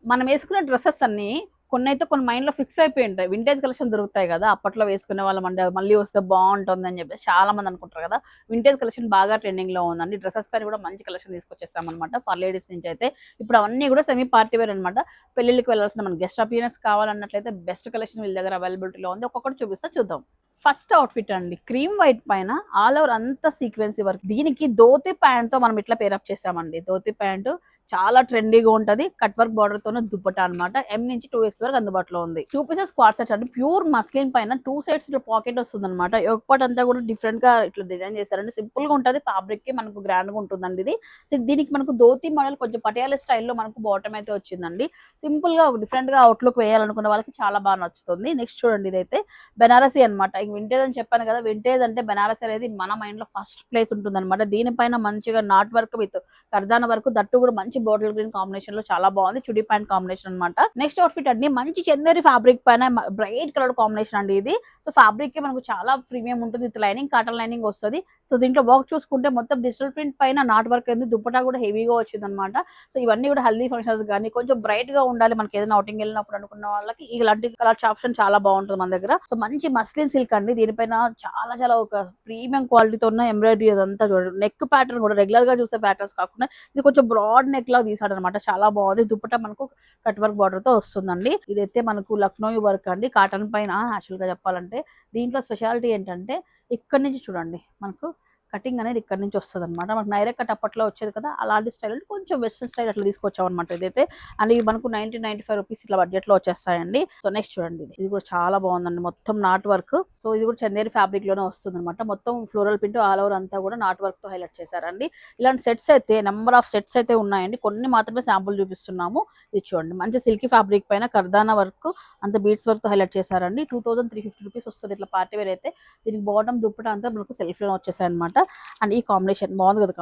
మనం వేసుకునే డ్రెస్సెస్ అన్ని కొన్నైతే కొన్ని మైండ్‌లో ఫిక్స్ అయిపోయి ఉంటాయి. వింటేజ్ కలెక్షన్ దొరుకుతాయి గదా! అప్పట్లో వేసుకునే వాళ్ళమండి. మళ్ళీ వస్తే బావుంటుందని జెప్పేసి చాలా మంది అనుకుంటారు గదా! వింటేజ్ కలెక్షన్ బాగా ట్రెండింగ్‌లో ఉందండి. డ్రెసెస్ పైన గూడా మంచి కలెక్షన్ తీసుకొచ్చేసామనమాట. ఫర్ లేడీస్ నుంచయితే. ఇప్పుడు అవన్నీ గూడా సెమీ పార్టీ వేర్ అనమాట. పెళ్ళిళ్ళకి వెళ్ళాల్సిన మన గెస్ట్ అపియరెన్స్ కావాలన్నట్లయితే బెస్ట్ కలెక్షన్ వీళ్ళ దగ్గర అవైలబిలిటీలో ఉంది. ఒక్కొక్కటి చూపిస్తా చూద్దాం. ఫస్ట్ అవుట్‌ఫిట్ అండి. క్రీమ్ వైట్ పైన ఆల్ ఓవర్ అంతా సీక్వెన్సీ వర్క్. దీనికి ధోతి ప్యాంట్‌తో మనం ఇట్లా పేరప్ చేసామండి. ధోతి ప్యాంటు చాలా ట్రెండీగా ఉంటది. కట్ వర్క్ బార్డర్ తోనే దుప్పటా అనమాట. ఎం నుంచి 2X వరకు అందుబాటులో ఉంది. 2 పీసెస్ స్క్వాడ్ సెట్స్ అండి. ప్యూర్ మస్లిన్ పైన 2 సైడ్స్ ఇట్లా పాకెట్ వస్తుంది అనమాట. ఒక పార్ట్ అంతా కూడా డిఫరెంట్ గా ఇట్లా డిజైన్ చేశారండి. సింపుల్ గా ఉంటది. ఫ్యాబ్రిక్ కి మనకు గ్రాండ్ గా ఉంటుందండి ఇది. సో దీనికి మనకు ధోతి మోడల్ కొంచెం పటియాలా స్టైల్లో మనకు బాటమ్ అయితే వచ్చిందండి. సింపుల్ గా డిఫరెంట్ గా అవుట్లుక్ వేయాలనుకున్న వాళ్ళకి చాలా బాగా నచ్చుతుంది. నెక్స్ట్ చూడండి, ఇదైతే బెనారసీ అనమాట. వింటేజ్ అని చెప్పాను కదా, వింటేజ్ అంటే బెనారసీ అనేది మన మైండ్ లో ఫస్ట్ ప్లేస్ ఉంటుంది అనమాట. దీనిపైన మంచిగా నాట్ వర్క్ విత్ కర్దాన వరకు దట్టు కూడా మంచి బాటిల్ గ్రీన్ కాంబినేషన్ లో చాలా బాగుంది. చుడి ప్యాంట్ కాంబినేషన్ అనమాట. నెక్స్ట్ అవుట్ఫిట్ అండి, మంచి చందేరి ఫ్యాబ్రిక్ పైన బ్రైట్ కలర్ కాంబినేషన్ అండి ఇది. సో ఫ్యాబ్రిక్ కి మనకు చాలా ప్రీమియం ఉంటుంది. విత్ లైనింగ్, కాటన్ లైనింగ్ వస్తుంది. సో దీంట్లో వర్క్ చూసుకుంటే మొత్తం డిజిటల్ ప్రింట్ పైన నాట్ వర్క్ అయింది. దుప్పటా కూడా హెవీగా వచ్చింది అనమాట. సో ఇవన్నీ కూడా హల్దీ ఫంక్షన్స్ కానీ కొంచెం బ్రైట్ గా ఉండాలి మనకి ఏదైనా అవుటింగ్ వెళ్ళినప్పుడు అనుకున్న వాళ్ళకి ఇలాంటి కలర్ ఆప్షన్ చాలా బాగుంటుంది మన దగ్గర. సో మంచి మస్లిన్ సిల్క్ అండి. దీనిపైన చాలా చాలా ఒక ప్రీమియం క్వాలిటీతో ఉన్న ఎంబ్రాయిడరీ అదంతా చూడండి. నెక్ ప్యాటర్న్ కూడా రెగ్యులర్ గా చూసే ప్యాటర్న్స్ కాకుండా ఇది కొంచెం బ్రాడ్ నెక్ లా తీసాడు అనమాట. చాలా బాగుంది. దుప్పట మనకు కట్ వర్క్ బార్డర్ తో వస్తుందండి. ఇదైతే మనకు లక్నో వర్క్ అండి. కాటన్ పైన యాక్చువల్ గా చెప్పాలంటే దీంట్లో స్పెషాలిటీ ఏంటంటే ఇక్కడ నుంచి చూడండి మనకు కటింగ్ అనేది ఇక్కడ నుంచి వస్తుంది అనమాట. మనకు నైరా కట్ అప్పట్లో వచ్చేది కదా, అలాంటి స్టైల్ అంటే కొంచెం వెస్ట్రన్ స్టైల్ అట్లా తీసుకొచ్చాం అనమాట. ఇదైతే అండ్ ఇది మనకు 90-95 రూపీస్ ఇట్లా బడ్జెట్ లో వచ్చేస్తాయండి. సో నెక్స్ట్ చూడండి, ఇది కూడా చాలా బాగుందండి. మొత్తం నాట్ వర్క్. సో ఇది కూడా చందేరి ఫ్యాబ్రిక్ లోనే వస్తుంది అనమాట. మొత్తం ఫ్లోరల్ ప్రింట్ ఆల్ ఓవర్ అంతా కూడా నాట్ వర్క్ తో హైలైట్ చేశారండి. ఇలాంటి సెట్స్ అయితే నెంబర్ ఆఫ్ సెట్స్ అయితే ఉన్నాయండి. కొన్ని మాత్రమే శాంపుల్ చూపిస్తున్నాము. ఇది చూడండి, మంచి సిల్కీ ఫ్యాబ్రిక్ పైన కర్దానా వర్క్ అంత బీట్స్ వర్క్ తో హైలైట్ చేశారండి. 2350 రూపీస్ వస్తుంది ఇట్లా పార్టీ వేర్ అయితే. దీనికి బాటమ్ దుప్పట అంతా మనకు సెల్ఫ్ లోనే వచ్చేసాయి అనమాట. అండ్ ఈ కాంబినేషన్ బాగుంది కదా,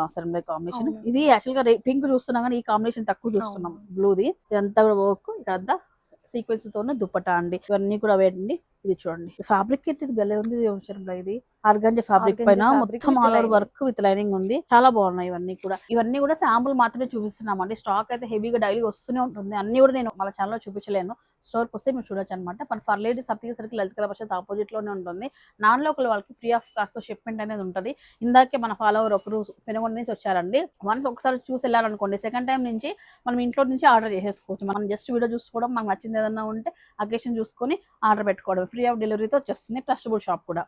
కాంబినేషన్. ఇది యాక్చువల్ గా పింక్ చూస్తున్నాం కానీ ఈ కాంబినేషన్ తక్కువ చూస్తున్నాం. బ్లూది ఇదంతా కూడా వర్క్, ఇదంతా సీక్వెన్స్ తోనే దుప్పటా అండి. ఇవన్నీ కూడా వేయండి. ఇది చూడండి, ఫ్యాబ్రిక్ ఇది భలే ఉంది. ఇది ఆర్గాంజా ఫ్యాబ్రిక్ పైన మొత్తం all over work with lining ఉంది. చాలా బాగున్నాయి ఇవన్నీ కూడా శాంపుల్ మాత్రమే చూపిస్తున్నామండి. స్టాక్ అయితే హెవీగా డైలీ వస్తూనే ఉంటుంది. అన్ని కూడా నేను మన ఛానల్లో చూపించలేను. స్టోర్ కి వస్తే మీరు చూడొచ్చు అనమాట. మన ఫర్ లేడీస్ అప్పటిసరికి లలిత కళా పరిషత్ ఆపోజిట్ లోనే ఉంటుంది. నాన్ లోకల్ వాళ్ళకి ఫ్రీ ఆఫ్ కాస్ట్ తో షిప్మెంట్ అనేది ఉంటుంది. ఇందాకే మన ఫాలోవర్ ఒకరు పెనుగొండ నుంచి వచ్చారండి. వన్స్ ఒకసారి చూసి వెళ్ళాలనుకోండి, సెకండ్ టైం నుంచి మనం ఇంట్లో నుంచి ఆర్డర్ చేసేసుకోవచ్చు. మనం జస్ట్ వీడియో చూసుకోవడం, మనకు నచ్చింది ఏదన్నా ఉంటే అకేషన్ చూసుకొని ఆర్డర్ పెట్టుకోవడం. ఫ్రీ ఆఫ్ డెలివరీతో వచ్చేస్తుంది. ట్రస్టబుల్ షాప్ కూడా.